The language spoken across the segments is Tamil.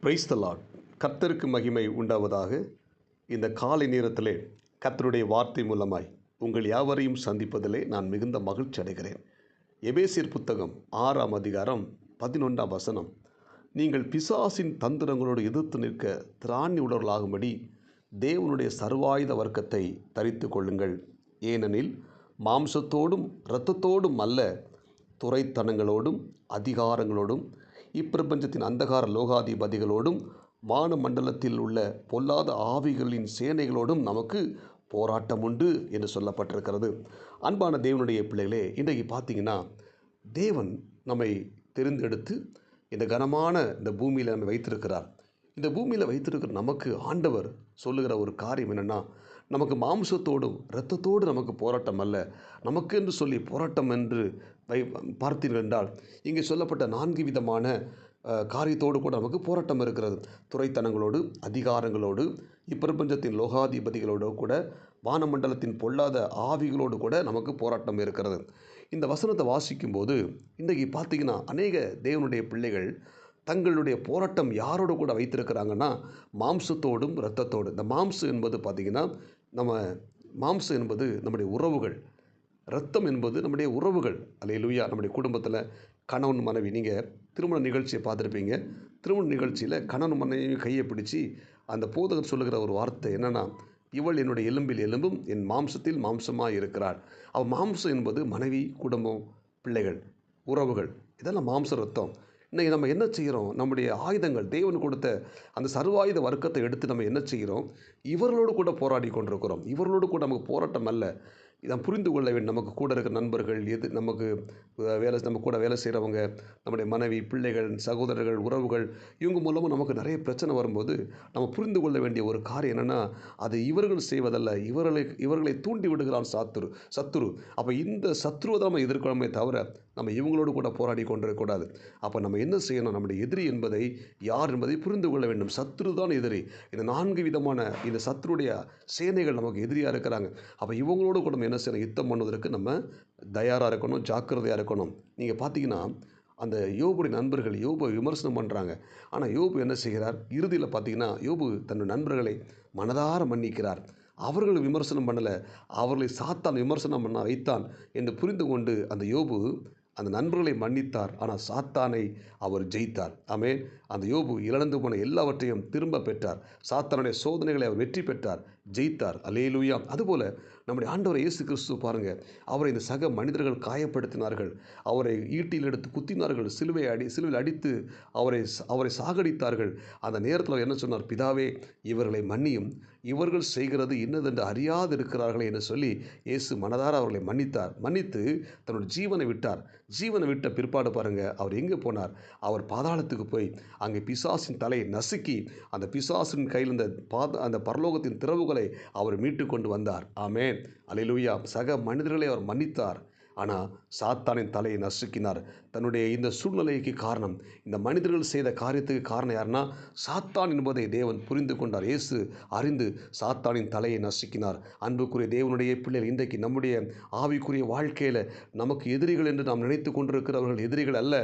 Praise the Lord. கர்த்தருக்கு மகிமை உண்டாவதாக. இந்த காலை நேரத்திலே கர்த்தருடைய வார்த்தை மூலமாய் உங்கள் யாவரையும் சந்திப்பதிலே நான் மிகுந்த மகிழ்ச்சி அடைகிறேன். எபேசியர் புத்தகம் 6ஆம் அதிகாரம் 11ஆம் வசனம். நீங்கள் பிசாசின் தந்திரங்களோடு எதிர்த்து நிற்க திராணி உடலாகும்படி தேவனுடைய சர்வாயுத வர்க்கத்தை தரித்து கொள்ளுங்கள். ஏனெனில் மாம்சத்தோடும் இரத்தத்தோடும் அல்ல, துரைத்தனங்களோடும் அதிகாரங்களோடும் இப்பிரபஞ்சத்தின் அந்தகார லோகாதிபதிகளோடும் வானமண்டலத்தில் உள்ள பொல்லாத ஆவிகளின் சேனைகளோடும் நமக்கு போராட்டம் உண்டு என்று சொல்லப்பட்டிருக்கிறது. அன்பான தேவனுடைய பிள்ளைகளே, இன்றைக்கு பார்த்தீங்கன்னா தேவன் நம்மை தெரிந்தெடுத்து இந்த கனமான இந்த பூமியில் நம்மை வைத்திருக்கிறார். இந்த பூமியில் வைத்திருக்கிற நமக்கு ஆண்டவர் சொல்லுகிற ஒரு காரியம் என்னென்னா, நமக்கு மாம்சத்தோடும் இரத்தத்தோடு நமக்கு போராட்டம் அல்ல, நமக்கு என்று சொல்லி போராட்டம் என்று பார்த்தீர்கள் என்றால் இங்கே சொல்லப்பட்ட 4 விதமான காரியத்தோடு கூட நமக்கு போராட்டம் இருக்கிறது. துரைத்தனங்களோடு, அதிகாரங்களோடு, இப்பிரபஞ்சத்தின் லோகாதிபதிகளோடு கூட, வானமண்டலத்தின் பொல்லாத ஆவிகளோடு கூட நமக்கு போராட்டம் இருக்கிறது. இந்த வசனத்தை வாசிக்கும்போது இன்றைக்கி பார்த்தீங்கன்னா அநேக தேவனுடைய பிள்ளைகள் தங்களுடைய போராட்டம் யாரோடு கூட வைத்திருக்கிறாங்கன்னா, மாம்சத்தோடும் இரத்தத்தோடு. இந்த மாம்சம் என்பது பார்த்திங்கன்னா மாம்சம் என்பது நம்முடைய உறவுகள், இரத்தம் என்பது நம்முடைய உறவுகள். அல்லேலூயா. நம்முடைய குடும்பத்தில் கணவன் மனைவி, நீங்கள் திருமண நிகழ்ச்சியை பார்த்துருப்பீங்க. திருமண நிகழ்ச்சியில் கணவன் மனைவி கையை பிடிச்சி அந்த போதகர் சொல்லுகிற ஒரு வார்த்தை என்னென்னா, இவள் என்னுடைய எலும்பில் எலும்பும் என் மாம்சத்தில் மாம்சமாக இருக்கிறாள். அவள் மாம்சம் என்பது மனைவி, குடும்பம், பிள்ளைகள், உறவுகள், இதெல்லாம் மாம்ச ரத்தம். இன்றைக்கி நம்ம என்ன செய்கிறோம்? நம்முடைய ஆயுதங்கள், தேவன் கொடுத்த அந்த சர்வாயுத வர்க்கத்தை எடுத்து நம்ம என்ன செய்கிறோம்? இவர்களோடு கூட போராடி கொண்டிருக்கிறோம். இவர்களோடு கூட நமக்கு போராட்டம் அல்ல. இதை புரிந்து கொள்ள வேண்டும். நமக்கு கூட இருக்கிற நண்பர்கள், நமக்கு நம்ம கூட வேலை செய்கிறவங்க, நம்முடைய மனைவி, பிள்ளைகள், சகோதரர்கள், உறவுகள், இவங்க மூலமாக நமக்கு நிறைய பிரச்சனை வரும்போது நம்ம புரிந்து கொள்ள வேண்டிய ஒரு காரியம் என்னென்னா, அது இவர்கள் செய்வதல்ல, இவர்களை தூண்டி விடுகிறான் சத்துரு. அப்போ இந்த சத்துருவை தான் நம்ம எதிர்கொள்ளமே தவிர நம்ம இவங்களோடு கூட போராடி கொண்டிருக்கக்கூடாது. அப்போ நம்ம என்ன செய்யணும்? நம்முடைய எதிரி என்பதை யார் என்பதை புரிந்து கொள்ள வேண்டும். சத்துரு தான் எதிரி. இந்த 4 விதமான இந்த சத்துருடைய சேனைகள் நமக்கு எதிரியாக இருக்கிறாங்க. அப்போ இவங்களோடு கூட என்ன செய்யணும்? யுத்தம் பண்ணுவதற்கு நம்ம தயாராக இருக்கணும், ஜாக்கிரதையாக இருக்கணும். நீங்கள் பார்த்தீங்கன்னா அந்த யோபுடைய நண்பர்கள் யோபை விமர்சனம் பண்ணுறாங்க. ஆனால் யோபு என்ன செய்கிறார்? இறுதியில் பார்த்தீங்கன்னா யோபு தன் நண்பர்களை மனதார மன்னிக்கிறார். அவர்கள் விமர்சனம் பண்ணலை, அவர்களை சாத்தான் விமர்சனம் பண்ண வைத்தான் என்று புரிந்து கொண்டு அந்த யோபு அந்த நண்பர்களை மன்னித்தார். ஆனால் சாத்தானை அவர் ஜெயித்தார். ஆமென். அந்த யோபு இழந்து போன எல்லாவற்றையும் திரும்ப பெற்றார். சாத்தானுடைய சோதனைகளை அவர் வெற்றி பெற்றார், ஜெயித்தார். அல்லேலூயா. அதுபோல் நம்முடைய ஆண்டவர் இயேசு கிறிஸ்து பாருங்கள், அவரை இந்த சக மனிதர்கள் காயப்படுத்தினார்கள், அவரை ஈட்டியில் எடுத்து குத்தினார்கள், சிலுவையில் அடித்து அவரை சாகடித்தார்கள். அந்த நேரத்தில் என்ன சொன்னார்? பிதாவே, இவர்களை மன்னியும், இவர்கள் செய்கிறது இன்னதென்று அறியாது இருக்கிறார்களே என்று சொல்லி இயேசு மனதார அவர்களை மன்னித்து தன்னுடைய ஜீவனை விட்டார். ஜீவனை விட்ட பிற்பாடு பாருங்கள், அவர் எங்கே போனார்? அவர் பாதாளத்துக்கு போய் அங்கே பிசாசின் தலையை நசுக்கி அந்த பிசாசின் கையில் அந்த பரலோகத்தின் திறவுகளை அவர் மீட்டு கொண்டு வந்தார். ஆமென். அல்லேலூயா. சக மனிதர்களை அவர் மன்னித்தார். ஆனால் சாத்தானின் தலையை நசுக்கினார். தன்னுடைய இந்த சூழ்நிலைக்கு காரணம், இந்த மனிதர்கள் செய்த காரியத்துக்கு காரணம் யாருன்னா சாத்தான் என்பதை தேவன் புரிந்து கொண்டார். இயேசு அறிந்து சாத்தானின் தலையை நசுக்கினார். அன்புக்குரிய தேவனுடைய பிள்ளைகள், இன்றைக்கு நம்முடைய ஆவிக்குரிய வாழ்க்கையில் நமக்கு எதிரிகள் என்று நாம் நினைத்து கொண்டிருக்கிறவர்கள் எதிரிகள் அல்ல.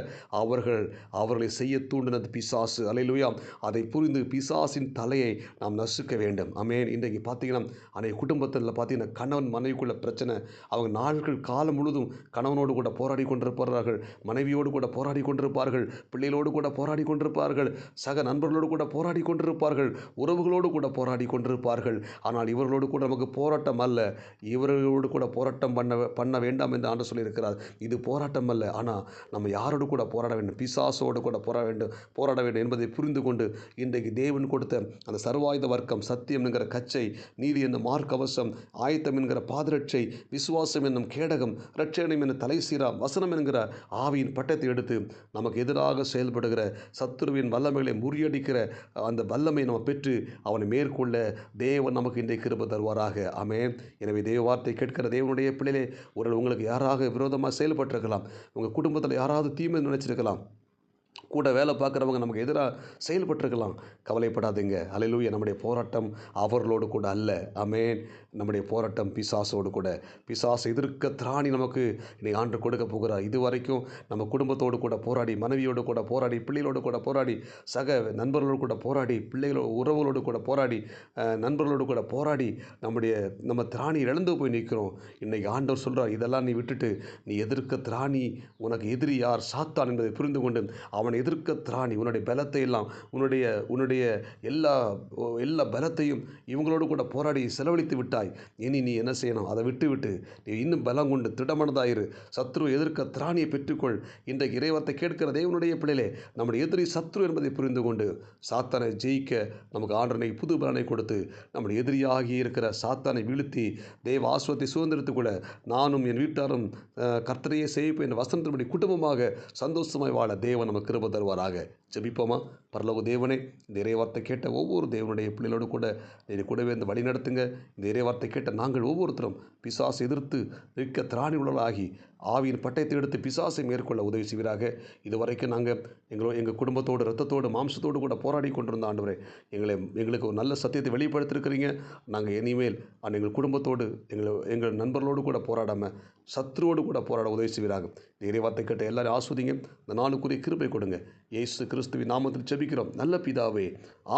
அவர்களை செய்ய தூண்டினது பிசாசு. அல்லேலூயா. அதை புரிந்து பிசாசின் தலையை நாம் நசுக்க வேண்டும். ஆமென். இன்றைக்கு பார்த்தீங்கன்னா அன்றைய குடும்பத்தில் பார்த்தீங்கன்னா கணவன் மனைவிக்குள்ள பிரச்சனை. அவங்க நாட்கள் காலம் முழுதும் கணவனோடு கூட போராடி கொண்டிருப்பார்கள், மனைவியோடு கூட போராடி கொண்டிருப்பார்கள், பிள்ளைகளோடு கூட போராடி கொண்டிருப்பார்கள், சக நண்பர்களோடு கூட போராடி கொண்டிருப்பார்கள், உறவுகளோடு கூட போராடி கொண்டிருப்பார்கள். ஆனால் இவர்களோடு கூட நமக்கு போராட்டம் அல்ல. இவர்களோடு கூட போராட்டம் பண்ண வேண்டாம் என்று ஆண்டவர் சொல்லியிருக்கிறார். இது போராட்டம் அல்ல. ஆனால் நம்ம யாரோடு கூட போராட வேண்டும்? பிசாசோடு கூட போராட வேண்டும் என்பதை புரிந்து கொண்டு இன்றைக்கு தேவன் கொடுத்த அந்த சர்வாயுத வர்க்கம், சத்தியம் என்கிற கச்சை, நீதி என்னும் மார்க்கவசம், ஆயத்தம் என்கிற பாதரட்சை, விசுவாசம் என்னும் கேடகம், இரட்சணியம் என்னும் தலைசீரா, வசனம் என்கிற ஆவியின் பட்டத்தை எடுத்து நமக்கு எதிராக செயல்படுகிற சத்துருவின் வல்லமைகளை முறியடிக்கிற அந்த வல்லமை நம்ம பெற்று அவனை மேற்கொள்ள தேவன் நமக்கு இன்றைக்கு கிருபை தருவாராக. ஆமென். எனவே தேவ வார்த்தை கேட்கிற தேவனுடைய பிள்ளைகளே, உங்களுக்கு யாராக விரோதமாக செயல்பட்டிருக்கலாம், உங்கள் குடும்பத்தில் யாராவது தீமை நினைச்சிருக்கலாம், கூட வேலை பார்க்குறவங்க நமக்கு எதிராக செயல்பட்டிருக்கலாம். கவலைப்படாதீங்க. அல்லேலூயா. நம்முடைய போராட்டம் அவர்களோடு கூட அல்ல. ஆமென். நம்முடைய போராட்டம் பிசாசோடு கூட. பிசாசை எதிர்க்க திராணி நமக்கு இன்னைக்கு ஆண்டவர் கொடுக்க போகிறார். இதுவரைக்கும் நம்ம குடும்பத்தோடு கூட போராடி, மனைவியோடு கூட போராடி, பிள்ளைகளோடு கூட போராடி, சக நண்பர்களோடு கூட போராடி, உறவுகளோடு கூட போராடி, நண்பர்களோடு கூட போராடி நம்ம திராணி இழந்து போய் நிற்கிறோம். இன்னைக்கு ஆண்டவர் சொல்றார், இதெல்லாம் நீ விட்டுட்டு நீ எதிர்க்க திராணி, உனக்கு எதிரி யார்? சாத்தான் என்பதை புரிந்து கொண்டு அவனை எதிர்க்க திராணி, உன்னுடைய பலத்தை எல்லாம், உன்னுடைய உன்னுடைய எல்லா எல்லா பலத்தையும் இவங்களோடு கூட போராடி செலவழித்து விட்டாய். இனி நீ என்ன செய்யணும்? அதை விட்டு நீ இன்னும் பலம் கொண்டு திடமனதாயிரு. சத்ரு எதிர்க்க திராணியை பெற்றுக்கொள். இன்றைக்கு இறைவார்த்தை கேட்கிற தேவனுடைய பிள்ளைகளே, நம்முடைய எதிரி சத்ரு என்பதை புரிந்து கொண்டு சாத்தானை ஜெயிக்க நமக்கு ஆண்டவனை புது பலனை கொடுத்து நம்முடைய எதிரியாகி இருக்கிற சாத்தானை வீழ்த்தி தேவ ஆசீர்வாதத்தை சுதந்திரத்துக் கொள்ள நானும் என் வீட்டாரும் கர்த்தரையே சேவிப்போம் என்ற வசனத்தின்படி குடும்பமாக சந்தோஷமாய் வாழ தேவன் நமக்கு கிருபை தருவாராக. ஜெபிப்போமா? பரலோக தேவனே, இந்த இறைவார்த்தை கேட்ட ஒவ்வொரு தேவனுடைய பிள்ளைகளோடு கூட நீர் கூடவே இந்த வழி நடத்துங்க. இந்த இறைவார்த்தை கேட்ட நாங்கள் ஒவ்வொருத்தரும் பிசாசை எதிர்த்து நிற்க திராணி உள்ளாகி ஆவியின் பட்டயத்தை எடுத்து பிசாசை மேற்கொள்ள உதவி செய்வீராக. இதுவரைக்கும் நாங்கள் எங்கள் குடும்பத்தோடு, இரத்தத்தோடு, மாம்சத்தோடு கூட போராடி கொண்டிருந்த ஆண்டவரே, எங்களுக்கு ஒரு நல்ல சத்தியத்தை வெளிப்படுத்திருக்கிறீங்க. நாங்கள் இனிமேல் எங்கள் குடும்பத்தோடு, எங்கள் நண்பர்களோடு கூட போராடாமல் சத்ருவோடு கூட போராட உதவி செய்வீராக. இந்த இறைவார்த்தை கேட்ட எல்லாரும் ஆஸ்வதிங்க. இந்த நாளுக்குரிய கிருபை கொடுங்க. இயேசு கிறிஸ்துவின் நாமத்தில் ஜெபிக்கிறோம் நல்ல பிதாவே,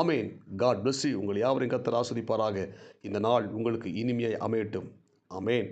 ஆமேன். God bless you. உங்கள் யாவரையும் கர்த்தர் ஆஸ்வதிப்பாராக. இந்த நாள் உங்களுக்கு இனிமையாய் அமையட்டும். ஆமேன்.